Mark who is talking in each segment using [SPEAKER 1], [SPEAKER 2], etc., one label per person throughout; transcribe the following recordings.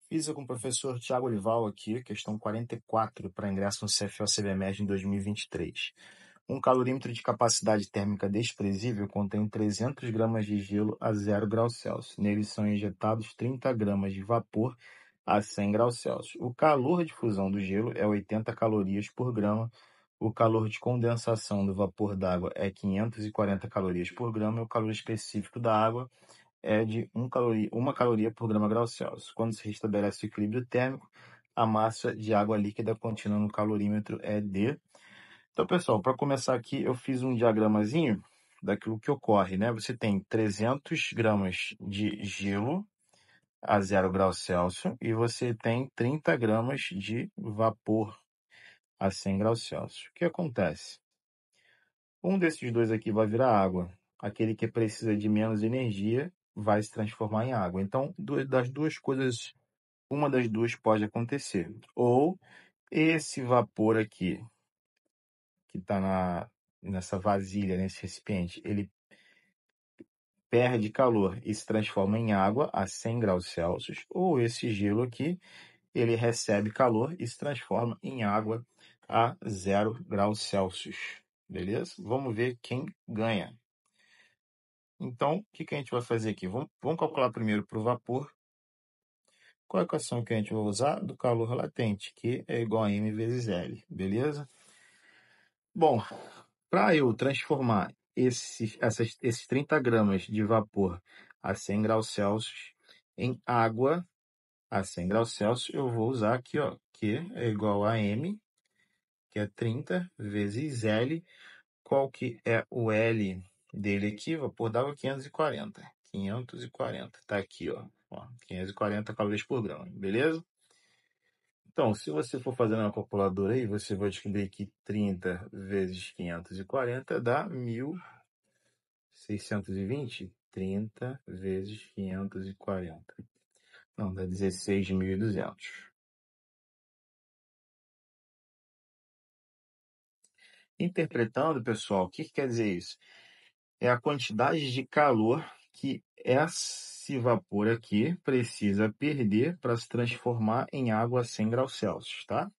[SPEAKER 1] Física com o professor Tiago Olival aqui, questão 44 para ingresso no CFO-CBMED em 2023. Um calorímetro de capacidade térmica desprezível contém 300 gramas de gelo a 0 graus Celsius. Nele são injetados 30 gramas de vapor a 100 graus Celsius. O calor de fusão do gelo é 80 calorias por grama. O calor de condensação do vapor d'água é 540 calorias por grama. E o calor específico da água é de 1 caloria por grama grau Celsius. Quando se restabelece o equilíbrio térmico, a massa de água líquida contínua no calorímetro é de... Então, pessoal, para começar aqui, eu fiz um diagramazinho daquilo que ocorre, né? Você tem 300 gramas de gelo a 0 graus Celsius e você tem 30 gramas de vapor a 100 graus Celsius. O que acontece? Um desses dois aqui vai virar água. Aquele que precisa de menos energia vai se transformar em água. Então, das duas coisas, uma das duas pode acontecer. Ou esse vapor aqui, que está nessa vasilha, nesse recipiente, ele perde calor e se transforma em água a 100 graus Celsius. Ou esse gelo aqui, ele recebe calor e se transforma em água a 0 graus Celsius. Beleza? Vamos ver quem ganha. Então, o que a gente vai fazer aqui? Vamos calcular primeiro para o vapor. Qual é a equação que a gente vai usar? Do calor latente, que é igual a M vezes L, beleza? Bom, para eu transformar esses 30 gramas de vapor a 100 graus Celsius em água a 100 graus Celsius, eu vou usar aqui, ó, Q é igual a M, que é 30 vezes L. Qual que é o L dele aqui? Vapor d'água 540. 540, tá aqui, ó. 540 calorias por grama, beleza? Então, se você for fazendo uma calculadora aí, você vai descobrir que 30 vezes 540 dá 1.620. 30 vezes 540. Não, dá 16.200. Interpretando, pessoal, o que quer dizer isso? É a quantidade de calor que esse vapor aqui precisa perder para se transformar em água a 100 graus Celsius, tá?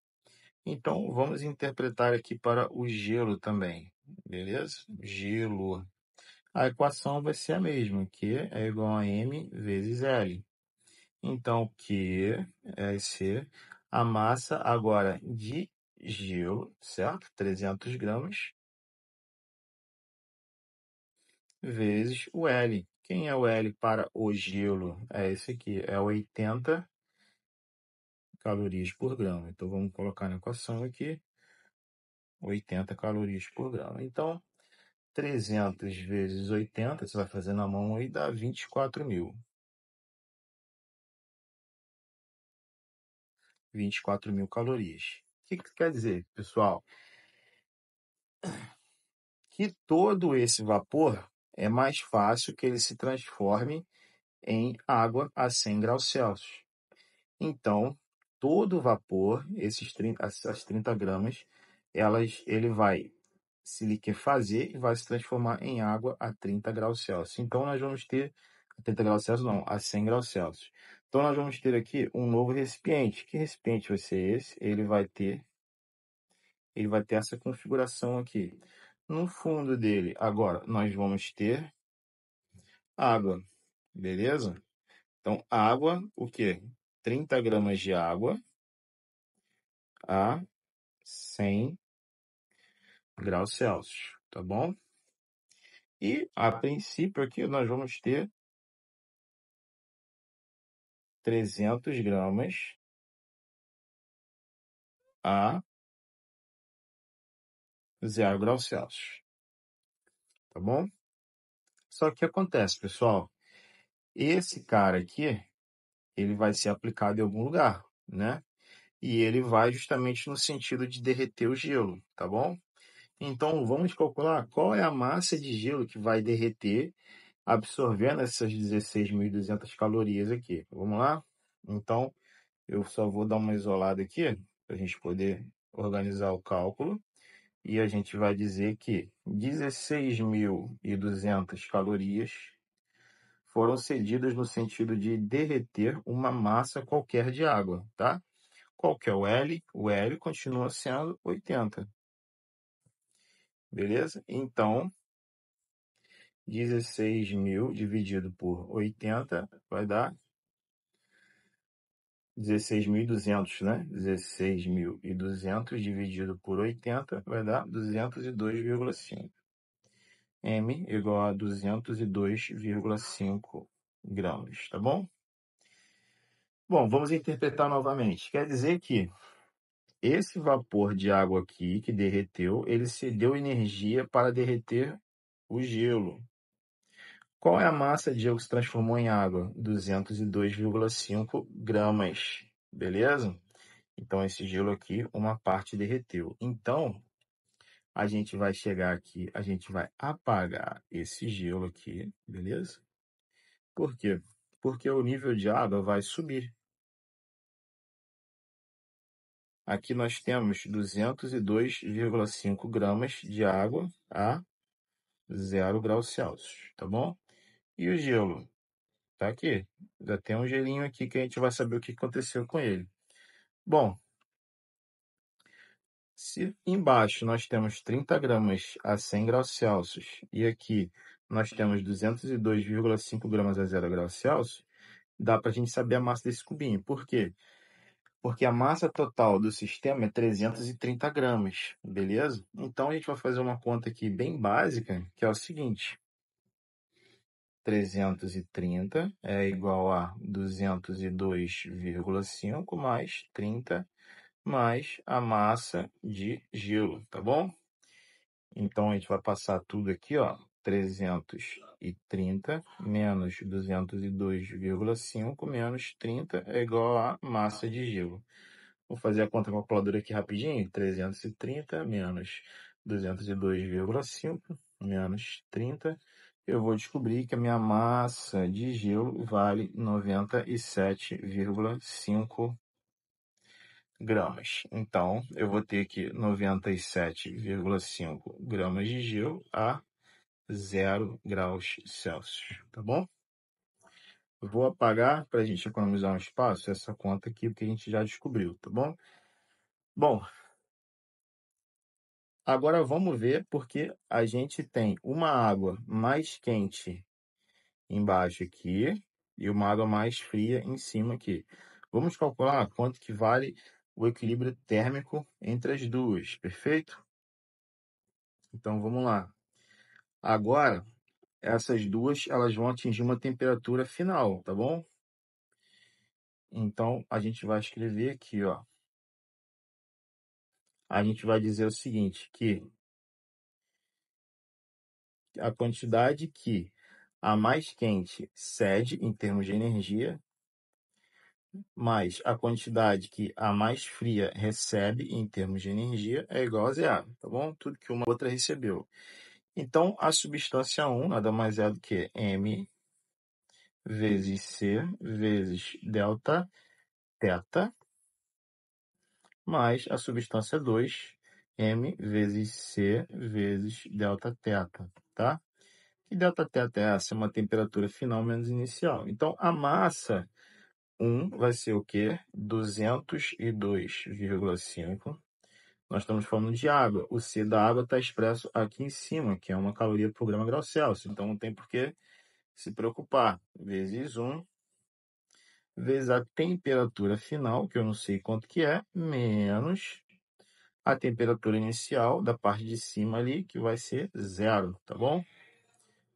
[SPEAKER 1] Então, vamos interpretar aqui para o gelo também, beleza? Gelo. A equação vai ser a mesma, Q é igual a M vezes L. Então, Q é ser a massa agora de gelo, certo? 300 gramas, vezes o L. Quem é o L para o gelo? É esse aqui, é 80 calorias por grama. Então, vamos colocar na equação aqui, 80 calorias por grama. Então, 300 vezes 80, você vai fazer na mão aí, dá 24.000. 24.000 calorias. O que quer dizer, pessoal? Que todo esse vapor é mais fácil que ele se transforme em água a 100 graus Celsius. Então, todo o vapor, essas 30 gramas, ele vai se liquefazer e vai se transformar em água a 30 graus Celsius. Então, nós vamos ter, a 30 graus Celsius não, a 100 graus Celsius. Então, nós vamos ter aqui um novo recipiente. Que recipiente vai ser esse? Ele vai ter essa configuração aqui. No fundo dele, agora, nós vamos ter água, beleza? Então, água, o quê? 30 gramas de água a 100 graus Celsius, tá bom? E, a princípio, aqui nós vamos ter 300 gramas a 0 graus Celsius, tá bom? Só que o que acontece, pessoal? Esse cara aqui, ele vai ser aplicado em algum lugar, né? E ele vai justamente no sentido de derreter o gelo, tá bom? Então, vamos calcular qual é a massa de gelo que vai derreter, absorvendo essas 16.200 calorias aqui. Vamos lá? Então, eu só vou dar uma isolada aqui, para a gente poder organizar o cálculo. E a gente vai dizer que 16.200 calorias foram cedidas no sentido de derreter uma massa qualquer de água, tá? Qual que é o L? O L continua sendo 80. Beleza? Então, 16.000 dividido por 80 vai dar 16.200, né? 16.200 dividido por 80 vai dar 202,5. M igual a 202,5 gramas, tá bom? Bom, vamos interpretar novamente. Quer dizer que esse vapor de água aqui que derreteu, ele cedeu energia para derreter o gelo. Qual é a massa de gelo que se transformou em água? 202,5 gramas, beleza? Então, esse gelo aqui, uma parte derreteu. Então, a gente vai chegar aqui, a gente vai apagar esse gelo aqui, beleza? Por quê? Porque o nível de água vai subir. Aqui nós temos 202,5 gramas de água a 0 graus Celsius, tá bom? E o gelo? Tá aqui. Já tem um gelinho aqui que a gente vai saber o que aconteceu com ele. Bom, se embaixo nós temos 30 gramas a 100 graus Celsius e aqui nós temos 202,5 gramas a 0 graus Celsius, dá para a gente saber a massa desse cubinho. Por quê? Porque a massa total do sistema é 330 gramas, beleza? Então a gente vai fazer uma conta aqui bem básica, que é o seguinte: 330 é igual a 202,5 mais 30 mais a massa de gelo, tá bom? Então a gente vai passar tudo aqui, ó, 330 menos 202,5 menos 30 é igual a massa de gelo. Vou fazer a conta calculadora aqui rapidinho. 330 menos 202,5 menos 30. Eu vou descobrir que a minha massa de gelo vale 97,5 gramas. Então, eu vou ter aqui 97,5 gramas de gelo a 0 graus Celsius, tá bom? Vou apagar para a gente economizar um espaço essa conta aqui, porque a gente já descobriu, tá bom? Bom, agora vamos ver porque a gente tem uma água mais quente embaixo aqui e uma água mais fria em cima aqui. Vamos calcular quanto que vale o equilíbrio térmico entre as duas, perfeito? Então vamos lá. Agora, essas duas elas vão atingir uma temperatura final, tá bom? Então a gente vai escrever aqui, ó. A gente vai dizer o seguinte, que a quantidade que a mais quente cede em termos de energia, mais a quantidade que a mais fria recebe em termos de energia é igual a zero, tá bom? Tudo que uma outra recebeu. Então, a substância 1 nada mais é do que M vezes C vezes delta θ, mais a substância 2, M vezes C vezes delta θ, tá? E delta θ é essa? É uma temperatura final menos inicial. Então, a massa 1 vai ser o quê? 202,5. Nós estamos falando de água. O C da água está expresso aqui em cima, que é uma caloria por grama grau Celsius. Então, não tem por que se preocupar. Vezes 1, vezes a temperatura final, que eu não sei quanto que é, menos a temperatura inicial da parte de cima ali, que vai ser 0, tá bom?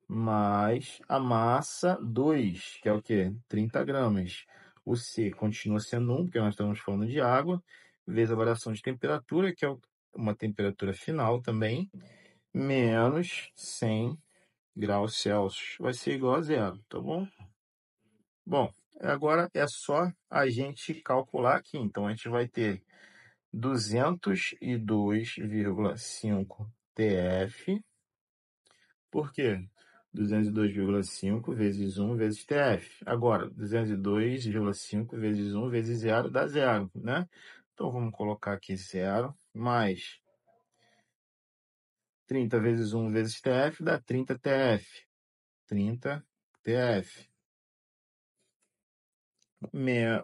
[SPEAKER 1] Mais a massa 2, que é o quê? 30 gramas. O C continua sendo 1, porque nós estamos falando de água, vezes a variação de temperatura, que é uma temperatura final também, menos 100 graus Celsius. Vai ser igual a 0, tá bom? Bom, agora é só a gente calcular aqui. Então, a gente vai ter 202,5 TF. Por quê? 202,5 vezes 1 vezes TF. Agora, 202,5 vezes 1 vezes 0 dá 0, né? Então, vamos colocar aqui 0 mais 30 vezes 1 vezes TF dá 30 TF. 30 TF.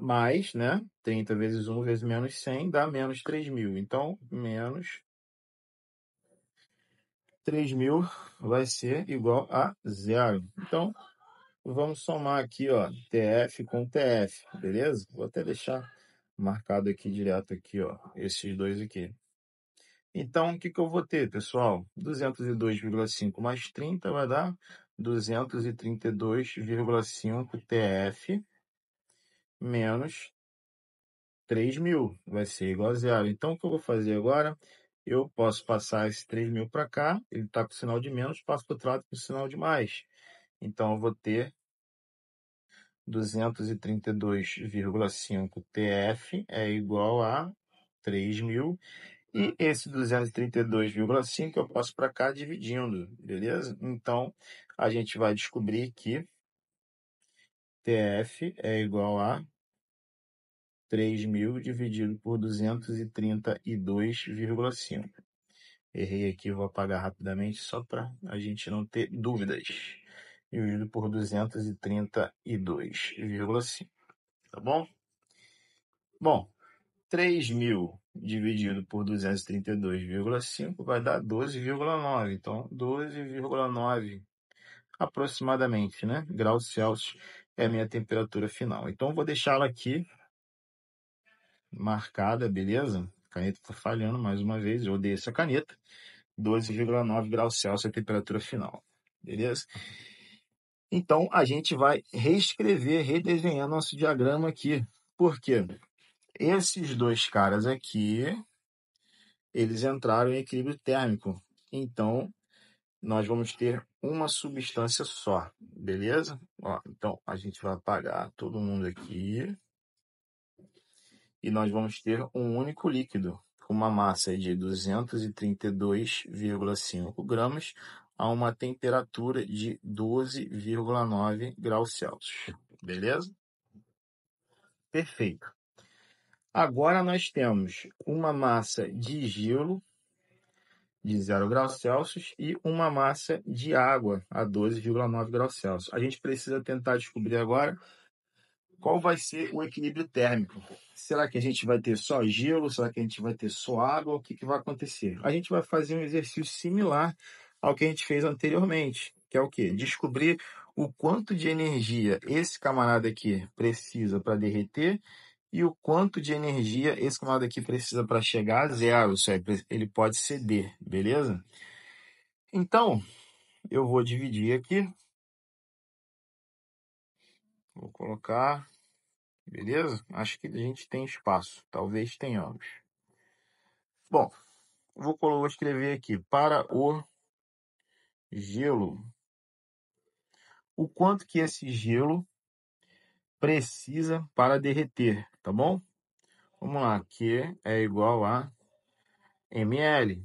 [SPEAKER 1] Mais, né? 30 vezes 1 vezes menos 100 dá menos 3.000. Então, menos 3.000 vai ser igual a zero. Então, vamos somar aqui, ó, TF com TF, beleza? Vou até deixar marcado aqui direto aqui, ó, esses dois aqui. Então, o que que eu vou ter, pessoal? 202,5 mais 30 vai dar 232,5 TF menos 3.000. Vai ser igual a zero. Então, o que eu vou fazer agora? Eu posso passar esse 3.000 para cá, ele está com sinal de menos, passo para o outro lado com sinal de mais. Então, eu vou ter 232,5 TF é igual a 3.000. E esse 232,5 eu passo para cá dividindo, beleza? Então, a gente vai descobrir que TF é igual a 3.000 dividido por 232,5. Errei aqui, vou apagar rapidamente só para a gente não ter dúvidas. Dividido por 232,5, tá bom? Bom, 3.000 dividido por 232,5 vai dar 12,9. Então, 12,9 aproximadamente, né? Graus Celsius é a minha temperatura final. Então, vou deixá-la aqui marcada, beleza? A caneta está falhando mais uma vez, eu odeio essa caneta. 12,9 graus Celsius é a temperatura final, beleza? Então, a gente vai reescrever, redesenhar nosso diagrama aqui. Por quê? Esses dois caras aqui, eles entraram em equilíbrio térmico. Então, nós vamos ter uma substância só, beleza? Ó, então, a gente vai apagar todo mundo aqui. E nós vamos ter um único líquido, com uma massa de 232,5 gramas a uma temperatura de 12,9 graus Celsius. Beleza? Perfeito. Agora nós temos uma massa de gelo de 0 graus Celsius e uma massa de água a 12,9 graus Celsius. A gente precisa tentar descobrir agora qual vai ser o equilíbrio térmico. Será que a gente vai ter só gelo? Será que a gente vai ter só água? O que que vai acontecer? A gente vai fazer um exercício similar ao que a gente fez anteriormente, que é o quê? Descobrir o quanto de energia esse camarada aqui precisa para derreter e o quanto de energia esse camarada aqui precisa para chegar a zero. Isso aí, ele pode ceder, beleza? Então, eu vou dividir aqui. Vou colocar, beleza? Acho que a gente tem espaço. Talvez tenhamos. Bom, vou escrever aqui para o gelo. O quanto que esse gelo precisa para derreter, tá bom? Vamos lá, Q é igual a ml,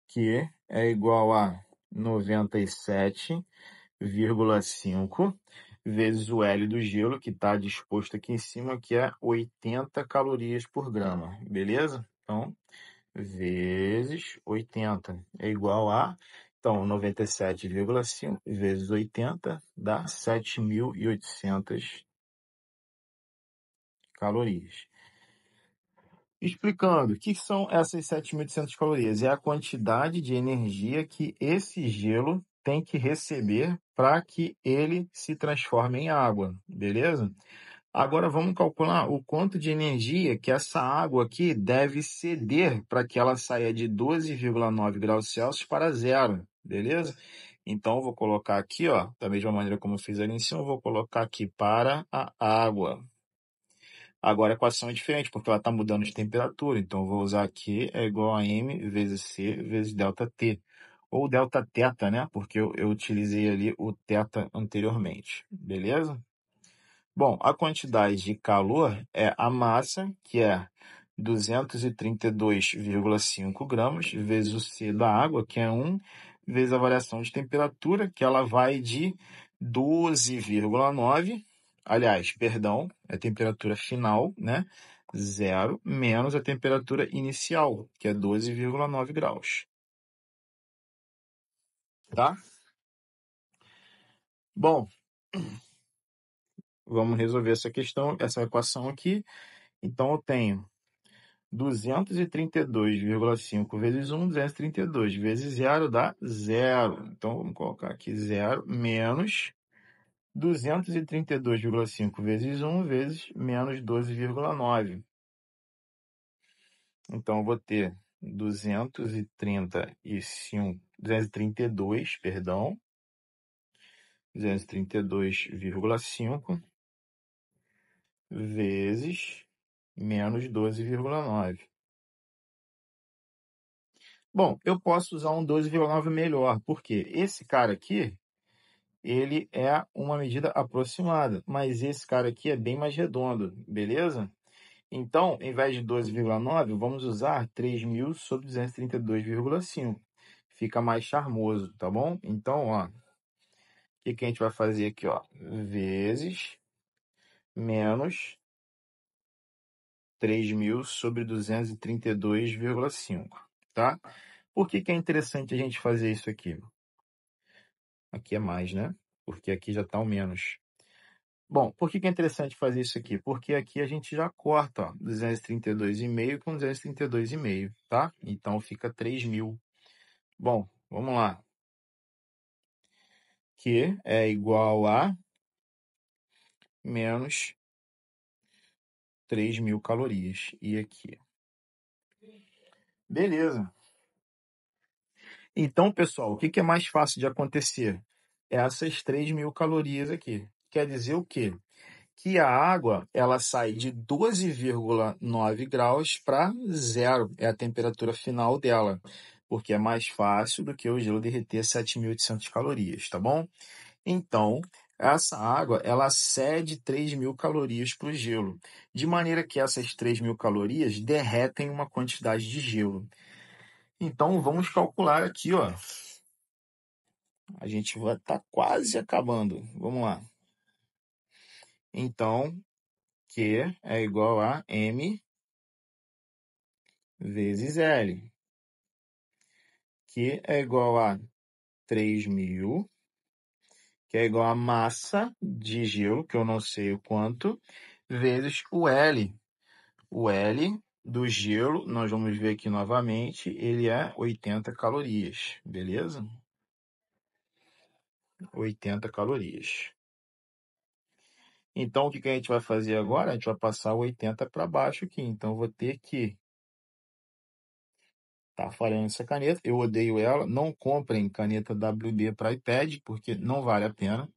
[SPEAKER 1] que é igual a 97,5 vezes o L do gelo, que está disposto aqui em cima, que é 80 calorias por grama, beleza? Então, vezes 80 é igual a, então, 97,5 vezes 80 dá 7.800 calorias. Explicando, o que são essas 7.800 calorias? É a quantidade de energia que esse gelo tem que receber para que ele se transforme em água, beleza? Agora vamos calcular o quanto de energia que essa água aqui deve ceder para que ela saia de 12,9 graus Celsius para zero, beleza? Então, eu vou colocar aqui, ó, da mesma maneira como eu fiz ali em cima, eu vou colocar aqui para a água. Agora a equação é diferente, porque ela está mudando de temperatura. Então, eu vou usar aqui é igual a M vezes C vezes delta T. Ou delta teta, né? Porque eu utilizei ali o teta anteriormente. Beleza? Bom, a quantidade de calor é a massa, que é 232,5 gramas, vezes o C da água, que é 1, vezes a variação de temperatura, que ela vai de 12,9, aliás, perdão, é a temperatura final, né? 0, menos a temperatura inicial, que é 12,9 graus. Tá? Bom, vamos resolver essa equação aqui. Então, eu tenho 232,5 vezes 1, 232 vezes 0 dá 0. Então, vamos colocar aqui 0 menos 232,5 vezes 1 vezes menos 12,9. Então, eu vou ter 232, perdão, 232,5 vezes menos 12,9. Bom, eu posso usar um 12,9 melhor, porque esse cara aqui, ele é uma medida aproximada, mas esse cara aqui é bem mais redondo, beleza? Então, em vez de 12,9, vamos usar 3.000 sobre 232,5. Fica mais charmoso, tá bom? Então, ó, o que a gente vai fazer aqui, ó? Vezes menos 3.000 sobre 232,5, tá? Por que é interessante a gente fazer isso aqui? Aqui é mais, né? Porque aqui já está o menos. Bom, por que é interessante fazer isso aqui? Porque aqui a gente já corta, ó, 232,5 com 232,5, tá? Então fica 3.000. Bom, vamos lá. Que é igual a menos 3.000 calorias. E aqui. Beleza. Então, pessoal, o que é mais fácil de acontecer? Essas 3.000 calorias aqui. Quer dizer o quê? Que a água ela sai de 12,9 graus para 0. É a temperatura final dela. Porque é mais fácil do que o gelo derreter 7.800 calorias, tá bom? Então, essa água, ela cede 3.000 calorias para o gelo, de maneira que essas 3.000 calorias derretem uma quantidade de gelo. Então, vamos calcular aqui, ó. A gente vai estar quase acabando. Vamos lá. Então, Q é igual a M vezes L, que é igual a 3.000, que é igual a massa de gelo, que eu não sei o quanto, vezes o L. O L do gelo, nós vamos ver aqui novamente, ele é 80 calorias, beleza? 80 calorias. Então, o que a gente vai fazer agora? A gente vai passar o 80 para baixo aqui. Então, eu vou ter que... Tá falhando essa caneta, eu odeio ela. Não comprem caneta WB para iPad, porque não vale a pena.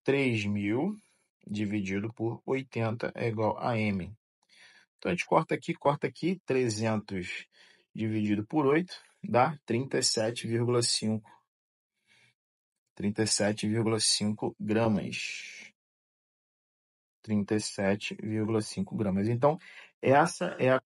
[SPEAKER 1] 3.000 dividido por 80 é igual a M. Então, a gente corta aqui. 300 dividido por 8 dá 37,5. 37,5 gramas. 37,5 gramas. Então, essa é a